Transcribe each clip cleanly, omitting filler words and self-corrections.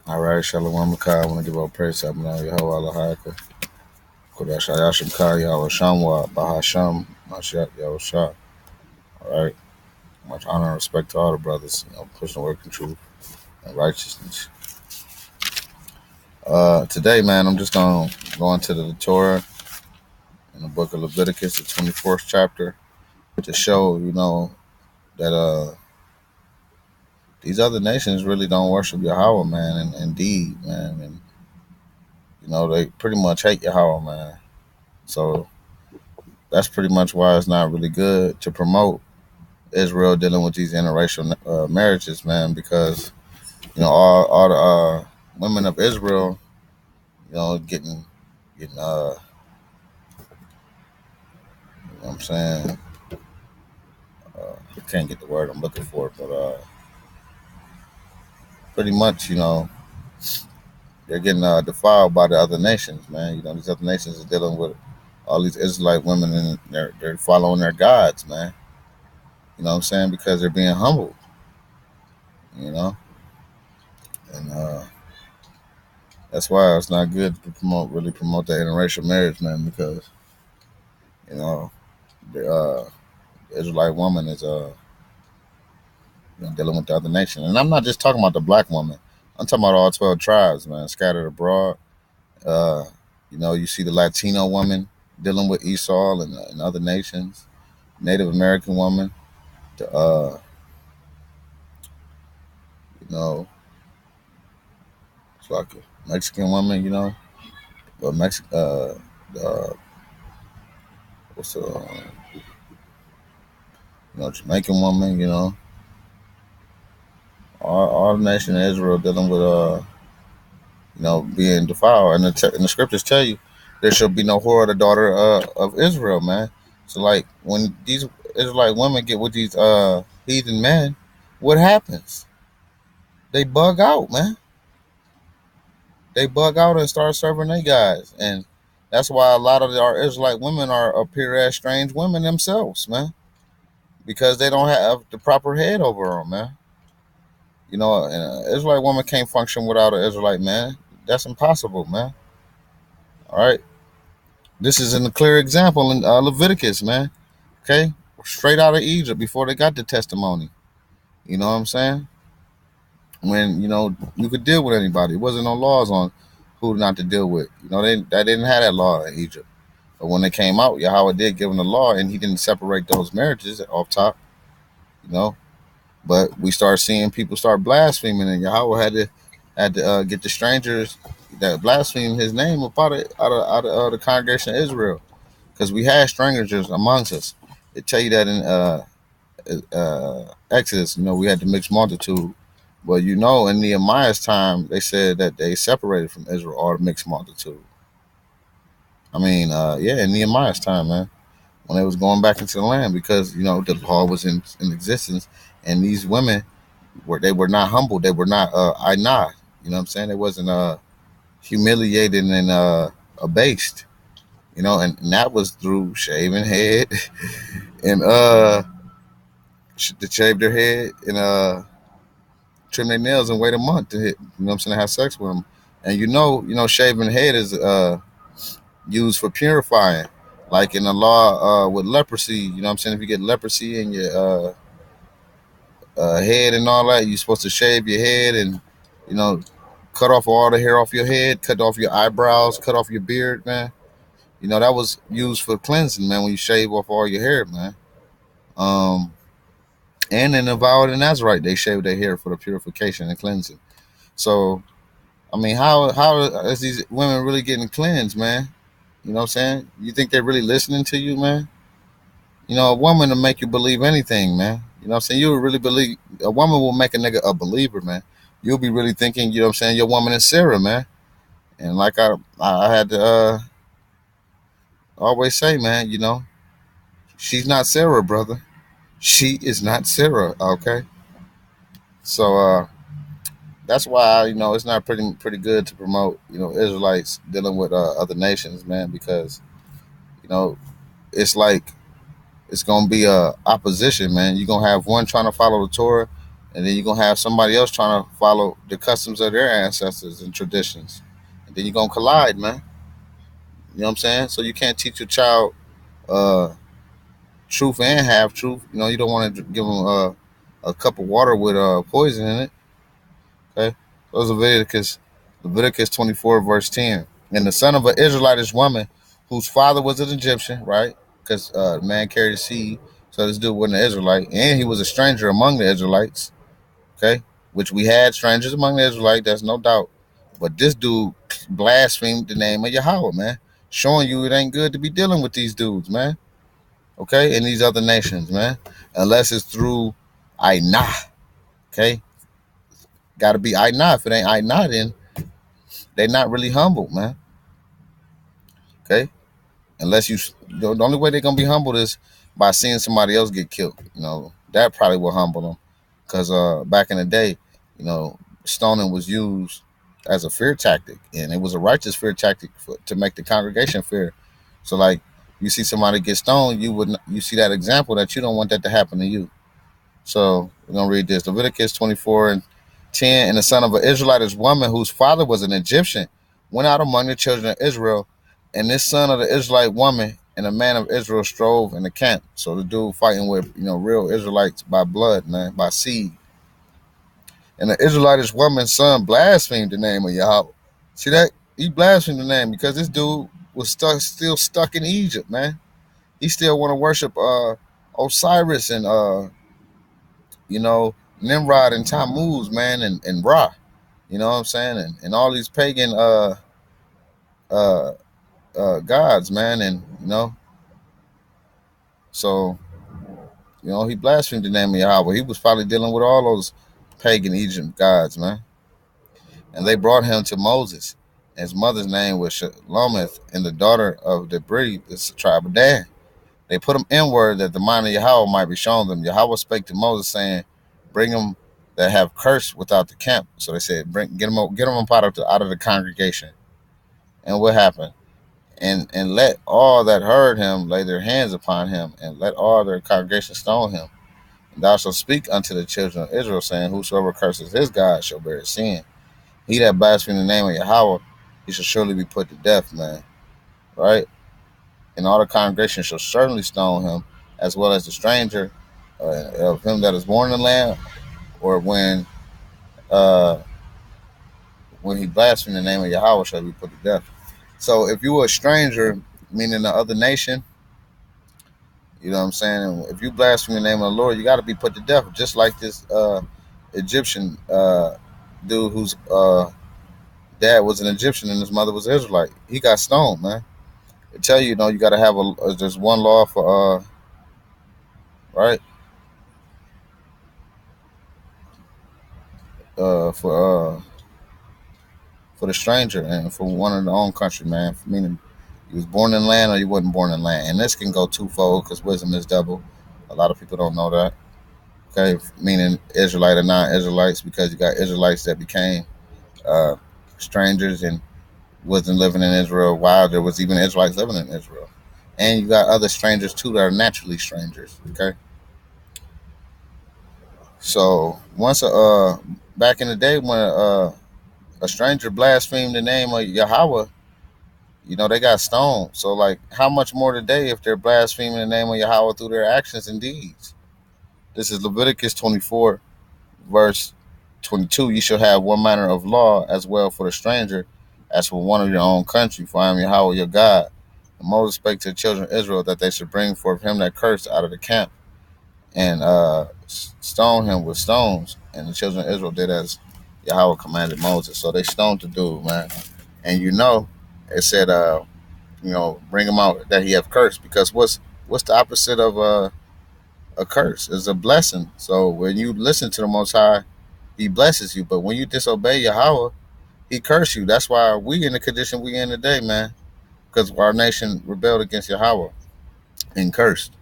All right, Shalom Makai. I want to give all praise to Abner Yahweh Allahaka. Kodash Ayashim Kai Yahweh Shamwa Bahasham Mashiach Yahweh Shah. All right. Much honor and respect to all the brothers, pushing the work in truth and righteousness. Today, man, I'm just going to go into the Torah in the book of Leviticus, the 24th chapter, to show, that these other nations really don't worship Yahweh, man, and indeed, man. And, they pretty much hate Yahweh, man. So that's pretty much why it's not really good to promote Israel dealing with these interracial marriages, man, because all the women of Israel, getting you know what I'm saying, I can't get the word I'm looking for, but pretty much, they're getting defiled by the other nations, man. These other nations are dealing with all these Israelite women, and they're following their gods, man. You know what I'm saying? Because they're being humbled, you know, and that's why it's not good to really promote that interracial marriage, man, because you know the Israelite woman is dealing with the other nation, and I'm not just talking about the black woman. I'm talking about all 12 tribes, man, scattered abroad. Uh, you see the Latino woman dealing with Esau and other nations, Native American woman, the you know, it's like a Mexican woman, but uh, what's the Jamaican woman, all the nation of Israel dealing with being defiled, and and the scriptures tell you there shall be no whore of the daughter of Israel, man. So like when these Israelite women get with these heathen men, what happens? They bug out, man. They bug out and start serving their guys, and that's why a lot of our Israelite women appear as strange women themselves, man, because they don't have the proper head over them, man. An Israelite woman can't function without an Israelite man. That's impossible, man. All right. This is a clear example in Leviticus, man. Okay, straight out of Egypt before they got the testimony. You know what I'm saying? When you could deal with anybody, it wasn't no laws on who not to deal with. They didn't have that law in Egypt. But when they came out, Yahweh did give them the law, and He didn't separate those marriages off top. You know, but we start seeing people start blaspheming, and Yahweh had to get the strangers that blaspheme His name up out of the congregation of Israel, because we had strangers amongst us. It tell you that in Exodus, we had the mixed multitude. But in Nehemiah's time, they said that they separated from Israel all the mixed multitude. I mean, yeah, in Nehemiah's time, man, when they was going back into the land, because the law was in existence, and these women were not humble, they were not inah. You know what I'm saying? They wasn't humiliated and abased. And that was through shaving head and to shave their head and trim their nails and wait a month to hit. You know what I'm saying? To have sex with them. And shaving head is used for purifying. Like in the law with leprosy, you know what I'm saying? If you get leprosy in your head and all that, you're supposed to shave your head and, you know, cut off all the hair off your head, cut off your eyebrows, cut off your beard, man. That was used for cleansing, man, when you shave off all your hair, man. Um, and in the vow of the Nazarite, they shaved their hair for the purification and cleansing. So, I mean, how is these women really getting cleansed, man? You know what I'm saying? You think they're really listening to you, man? A woman will make you believe anything, man. You know what I'm saying? You would really believe a woman will make a nigga a believer, man. You'll be really thinking, you know what I'm saying, your woman is Sarah, man. And like I had to always say, man, she's not Sarah, brother. She is not Sarah, okay? So that's why it's not pretty good to promote Israelites dealing with other nations, man, because you know it's like it's gonna be a opposition, man. You're gonna have one trying to follow the Torah, and then you're gonna have somebody else trying to follow the customs of their ancestors and traditions, and then you're gonna collide, man. You know what I'm saying? So you can't teach your child uh, truth and half truth. You know, you don't want to give them a cup of water with poison in it. Okay, those Leviticus 24 verse 10. And the son of an Israelitish woman, whose father was an Egyptian, right? Because the man carried a seed, so this dude wasn't an Israelite, and he was a stranger among the Israelites. Okay, which we had strangers among the Israelites, that's no doubt. But this dude blasphemed the name of Yahweh, man, showing you it ain't good to be dealing with these dudes, man. Okay, in these other nations, man, unless it's through Ainah. Okay, got to be Ainah. If it ain't Ainah, then they're not really humble, man. Okay, unless the only way they're gonna be humbled is by seeing somebody else get killed. You know, that probably will humble them, because back in the day, you know, stoning was used as a fear tactic, and it was a righteous fear tactic to make the congregation fear. So, like, you see somebody get stoned, you see that example that you don't want that to happen to you. So we're gonna read this Leviticus 24 and 10. And the son of an Israelitish woman whose father was an Egyptian went out among the children of Israel, and this son of the Israelite woman and a man of Israel strove in the camp. So the dude fighting with, you know, real Israelites by blood, man, by seed. And the Israelitish woman's son blasphemed the name of Yahweh. See that? He blasphemed the name because this dude was still stuck in Egypt, man. He still want to worship Osiris and you know, Nimrod and Tammuz, man, and Ra. You know what I'm saying? And all these pagan uh, gods, man, and you know, so you know, he blasphemed the name of Yahweh. He was probably dealing with all those pagan Egypt gods, man. And they brought him to Moses. His mother's name was Shalomith, and the daughter of Debri, the tribe of Dan. They put him inward that the mind of Yahweh might be shown them. Yahweh spake to Moses, saying, "Bring them that have cursed without the camp." So they said, get them up out of the congregation." And what happened? And let all that heard him lay their hands upon him, and let all their congregation stone him. And thou shalt speak unto the children of Israel, saying, "Whosoever curses his God shall bear his sin. He that blasphemes the name of Yahweh, he shall surely be put to death," man. Right? And all the congregation shall certainly stone him, as well as the stranger of him that is born in the land, or uh, when he blasphemed the name of Yahweh shall be put to death. So if you were a stranger, meaning the other nation, you know what I'm saying? If you blaspheme the name of the Lord, you got to be put to death, just like this Egyptian dude whose dad was an Egyptian and his mother was an Israelite. He got stoned, man. They tell you, you know, you got to have there's one law for right uh for the stranger and for one in their own country, man. Meaning you was born in land or you wasn't born in land. And this can go twofold because wisdom is double. A lot of people don't know that. Okay, meaning Israelite or non-Israelites, because you got Israelites that became uh, strangers and wasn't living in Israel while there was even Israelites living in Israel. And you got other strangers too that are naturally strangers. Okay, so once back in the day when a stranger blasphemed the name of Yahweh, you know, they got stoned. So, like, how much more today if they're blaspheming the name of Yahweh through their actions and deeds? This is Leviticus 24, verse 22. You shall have one manner of law as well for the stranger as for one of your own country, for I am Yahweh your God. And Moses spake to the children of Israel that they should bring forth him that cursed out of the camp and stone him with stones. And the children of Israel did as Yahweh commanded Moses. So they stoned the dude, man. And you know, it said, you know, bring him out that he have cursed, because what's the opposite of a curse? Is a blessing. So when you listen to the Most High, he blesses you. But when you disobey Yahweh, he curse you. That's why we in the condition we in today, man, because our nation rebelled against Yahweh and cursed.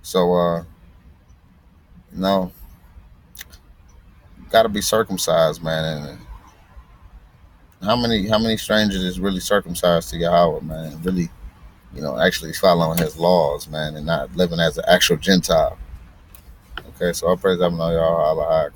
So you know, got to be circumcised, man. And how many strangers is really circumcised to Yahweh, man? Really, you know, actually following his laws, man, and not living as an actual Gentile. Okay, so I praise Abba, y'all.